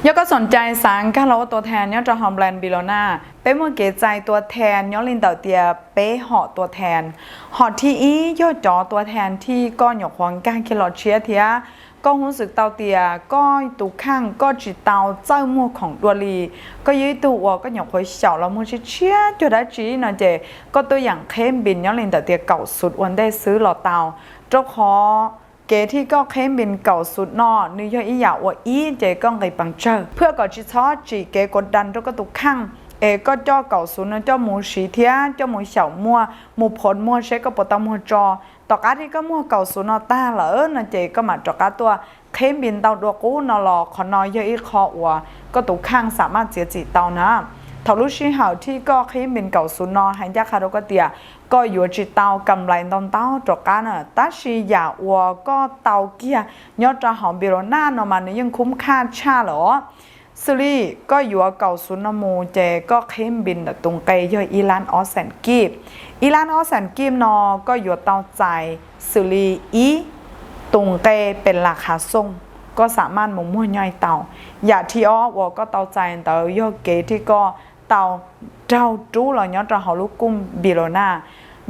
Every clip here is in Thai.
ยก็สนใจสังค่ะเราตัวแทนยอจะหอมแบรนด์บิโลนาเป้เมื่อเกใจตัวแทนยอลินเต่าเตียเป้หอตัวแทนหอที่อียอจอตัวแทนที่ก้อนหยกหวงก้างเคลอเชียเทียก็รู้สึกเตาเตียก็ตุข้างก็จีเตาเจ้ามัวของตัวลีก็ยืดตัวก็หยกหอยเฉาแล้วมัวเชียจะได้จีนะเจก็ตัวอย่างเข้มบินยอลินเต่าเตียเก่าสุดวันได้ซื้อหลอเตาเจ้าขอเกที่ก็เข้มบินเก่าสุดนอนึกอีอยากว่าอีเจก็ไงปังเจอเพื่อก่อจิชอจีเกกดดันแล้วก็ตุกข้างก็จ่อเก่าสุดนะจ่อหมูสีเทียจ่อหมูเฉามัวหมูผลมัวเช็คก็ปตมัวจอต่อการที่ก็มัวเก่าสุดนอตาเหรอนะเจก็มาจอการตัวเข้มบินเตาตัวกู้นอหลอขอนอยเยอะอีคอวัวก็ตุกข้างสามารถเสียจีเตานะทารุชีหาวที่ก็เข้มบินเก่าสุดนอหายยาคาโรก็เตียก็อยู่จีเตากำไรตอนเต้าจอกกันแต่ชีอยากวัวก็เตาเกียยอดจะหอมบิโรน่านอมันยังคุ้มค่าชาหรอซิลีก็อยู่เก่าสุนโมเจก็เข้มบินตรงไกย่อยอีลานออแสนกีบอีลานออแสนกีบนอก็อยู่เตาใจซิลีอีตรงไกเป็นราคาส่งก็สามารถหมุนม้วนย่อยเตาอย่าที่อ้อวัวก็เตาใจเตาย่อเกที่ก็เตาเจ้าจู้เราย้อนเราหอลูกกุ้มบิโลนา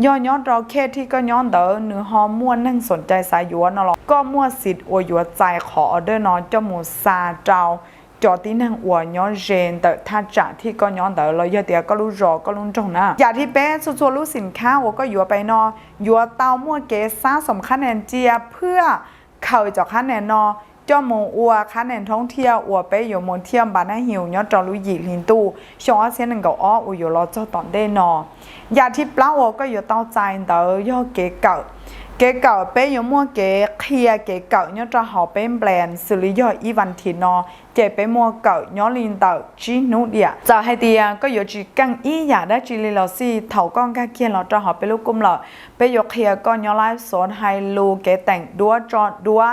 ย้อนเราแค่ที่ก็ย้อนเดอเนื้อหอมม้วนนั่งสนใจสายยัวนอก็ม้วนสิทธิ์อวยยัวใจขอออเดอร์นอเจ้าหมูซาเจ้าจอที่นั่งอวยย้อนเจนแต่ถ้าจะที่ก็ย้อนเดอเราเยอะเดียวก็รู้รอก็ลุ้นจงนะอย่าที่เป๊ะส่วนรู้สินค้าวัวก็ยัวไปนอยัวเตาม้วนเกซ่าสมคัญแนนเจียเพื่อเข้าจากคันแนนนอเจ้าโมอัวคันแนนท่องเที่ยวอัวไปอยู่มนเที่ยมบ้านนาหิวย้อนจอลุยหยีลินตู้ชงอาเซียนหนึ่งกับอ้ออุอยู่รอเจ้าตอนได้นอยาที่เปล่าก็อยู่เต้าใจเตอย่อเก๋เก่าไปอยู่มัวเก๋เคลียเก๋เก่าย้อนจะหอเป็นแบรนด์สุริยออีวันทีนอเจไปมัวเก่าย้อนลินเต่าจีนูเดียจะให้เดียก็อยู่จีกังอีอยากได้จีลิลซี่เถาก้อนก้าเกียนเราจะหอไปลูกกุมเราไปอยู่เคลียก็ย้อนไลฟ์สอนไฮลูเก๋แต่งดัวจอดดัว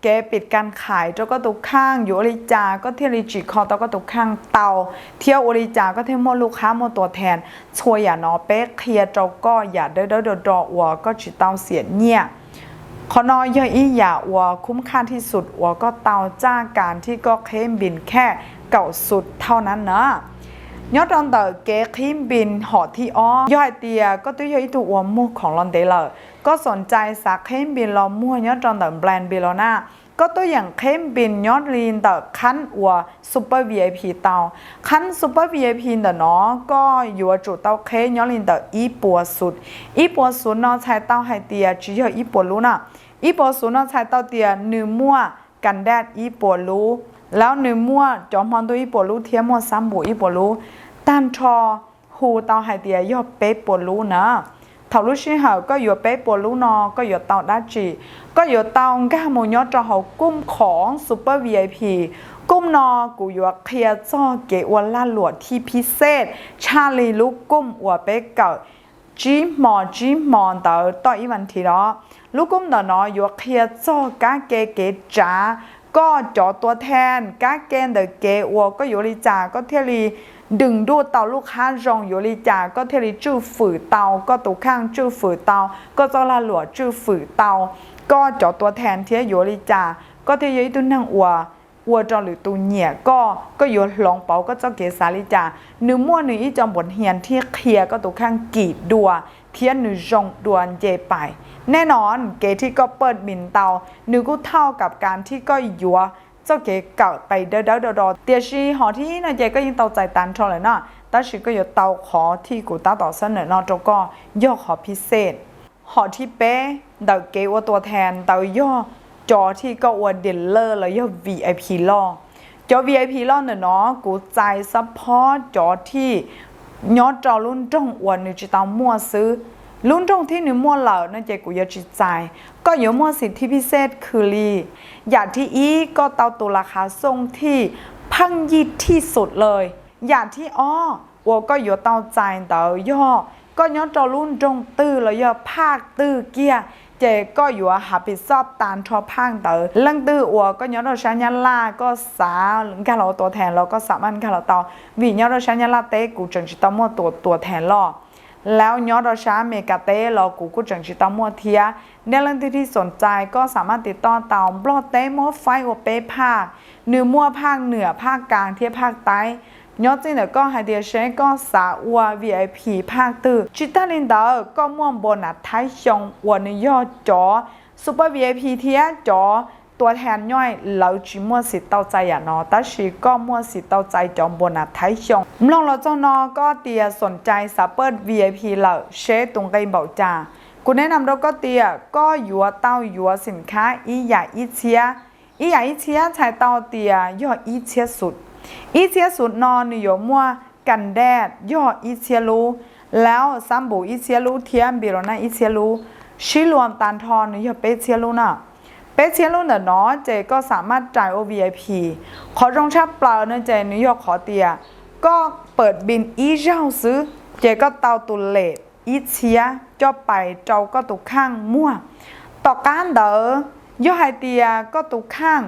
แกปิดการขายเจ้าก็ตุกข้างอยู่อริจาก็เที่ยวริจิคอเต้าก็ตุกข้างเตาเที่ยวอริจาก็เที่ยวโมลูกค้าโมตัวแทนช่วยอย่านอเป๊ะเคลียเจ้าก็อย่าเด้อดอวัวก็จิตเตาเสียเนี่ยขอนอยเยอะอีอย่าวัวคุ้มค่าที่สุดวัวก็เตาจ้าการที่ก็เข้มบินแค่เก่าสุดเท่านั้นนะยอดตอนเตอเก๋เข้มบินหอที่อ้อย่อยเตียก็ตัวย่อยตัววัวมุกของลอนเดลก็สนใจสักเข้มบินลอมั่วยอดตอนเตอแบรนด์บิโลนาก็ตัวอย่างเข้มบินยอดลีนแต่คันอัวซูเปอร์ VIP เตาคันซูเปอร์ VIP แต่เนาะก็อยู่จุดเตาเคยอดลีนแต่อีปัวสุดเนาะใช้เตาไฮเตียจีเยออีปัวรู้น่ะอีปัวสุดเนาะใช้เตาเตียเนื้อมั่วกันแดดอีปัวรู้แล้วเนื้อมั่วจอมพรตัวอีปัวรู้เทียมมั่วซ้ำบุอีปัวรู้ตันทอหูเตาไฮเตียยอดเป๊ะปัวรู้นะถาลุชิหาก็อยู่เป๊ะปัวรู้นอก็อยู่เตาด้าจีก็อยู่เตาก้าโมยอดจะหากุ้มของซูเปอร์ VIP กุ้มนอกูอยู่เคลียร์จ้อเกวันล่าหลวดที่พิเศษชาลีลูกกุ้มอวเป๊ะเก่าจีมอเตาต่ออีวันทีละลูกกุ้มเนาะอยู่เคลียร์จ้อกาเกจ้าก็จอตัวแทนกาเกนเดเกอวก็อยู่ริจาก็เทลีดึงดูเตาลูกค้ารองอยู่ริจาก็เทลีจื้อฝือเตาก็ตุข้างจื้อฝือเตาก็เจ้าละหลวดจื้อฝือเตาก็จอตัวแทนเทียอยู่ริจาก็เทียยตุนั่งอัวจอหรือตูเนี่ยก็อยู่หลงเป๋าก็เจ้าเกสาลิจาหนึ่งมั่วหนึ่งอีจอมบทเฮียนที่เคลียก็ตุข้างกีดดัวเทียนหนึ่งจงดวนเจไปแน่นอนเกที่ก็เปิดมินเตาหนึ่งก็เท่ากับการที่ก็ยัวเจ้าเก๋เก่าไปเดอเตียชีหอที่นายเจก็ยังเตาใจตันชอเลยนะแต่ชีก็อยู่เตาขอที่กูตาต่อเสนอนอจก็ย่อขอพิเศษหอที่เป๊ะเดาเก๋ว่าตัวแทนเตาย่อจอที่ก็ว่าเดลเลอร์แล้วย่อ VIP ล่อจอ VIP ล่อเนาะกูใจซัพพอร์ตจอที่ยอดจอรุ่นจงอวนนึกจะตามมั่วซื้อรุ่นตรงที่หนึ่งมั่วเหล่านั่นเจกูยจิตใจก็อยู่มั่วสิทธิพิเศษคือลีอย่างที่อีก็เตาตัวราคาทรงที่พังยิดที่สุดเลยอย่างที่วัวก็อยู่เตาใจเตาย่อก็ย้อนจอรุ่นตรงตื้อแล้วย่อภาคตื้อเกียเจก็อยู่หาปิดซอบตานทอพังเตอเรื่องตื้อวัวก็ย้อนเราใช้ยันล่าก็สาการเราตัวแทนเราก็สามารถการเราเตาวิญญาณเราใช้ยันล่าเต้กูจนจิตมั่วตัวแทนล่อ แล้วยอดราชาเมกาเต้เรากูจังจิตามัวเทียเนี่ยเรื่องที่สนใจก็สามารถติดต่อตามบล็อกเต้มอไฟโอเปภาคเหนือมั่วภาคเหนือภาคกลางเทียภาคใต้ยอดจริงเดี๋ยวก็ไฮเดียเชก็สาวัว VIP ภาคตื้อจิตาลินดาก็ม่วงโบนัสท้ายชงวันนี้ยอดจอซูเปอร์ VIP เทียจอตัวแทนย่อยเราจีมัวสิเต้าใจอ่ะเนาะแต่ชีก็มัวสิเต้าใจจอมโบนัสท้ายชงมลงเราเจ้านอก็เตียสนใจซัปเปอร์ VIP เราเชตรงไกเบาจ่ากูแนะนำเราก็เตียก็ยัวเต้ายัวสินค้าอีใหญ่อีเชียใช้เต้าเตียย่ออีเชียสุดอีเชียสุดนอนนิยมมัวกันแดดย่ออีเชียรูแล้วซัมบูอีเชียรูเทียมบิโรนาอีเชียรูชิรวมตันทอนย่อเปเชียรูน่ะเปเชียรูเนาะเจก็สามารถจ่าย VIP ขอรงชับเปล่าเนเจนิยมขอเตียก็เปิดบินอีเจ้าซื้อเจก็เตาตุเลตอีเชียจ่อไปเจ้าก็ตุกข้างมั่วต่อการเดอย่อไฮเตียก็ตุกข้าง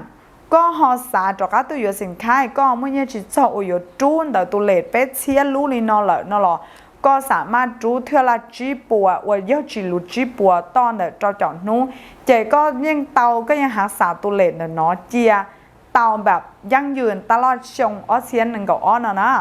ก็ฮอสาจอกตัวอยู่สินค้าก็เมื่อเนี่ยจิตเจ้าโอโยจูนแต่ตุเลตเป็ดเชียลูลีนอละนอลก็สามารถจูเทละจีปัวว่าเยอะจิลุจีปัวตอนแต่เจ้าจ่อนู้เจก็ยังเตาก็ยังหาสาตุเลตเนาะเจียเตาแบบยั่งยืนตลอดชงออเซียนหนึ่งกับอ้อนนะ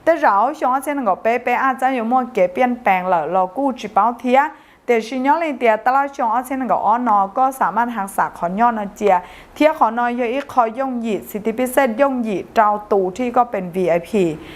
แต่เราชงออเซียนหนึ่งกับเป๊ะอาจจะอยู่มั่วเก็บเปลี่ยนแปลงเลยเรากู้จีเป้าเทียแต่ชิญยอเลยเตียตลาดชงอาเซียนกับอ้อนอก็สามารถหักษาขอนยอนเจียเทียขอนอยอีกคอยย่งหยีสิทธิพิเศษย่งหยีเจ้าตูที่ก็เป็น VIP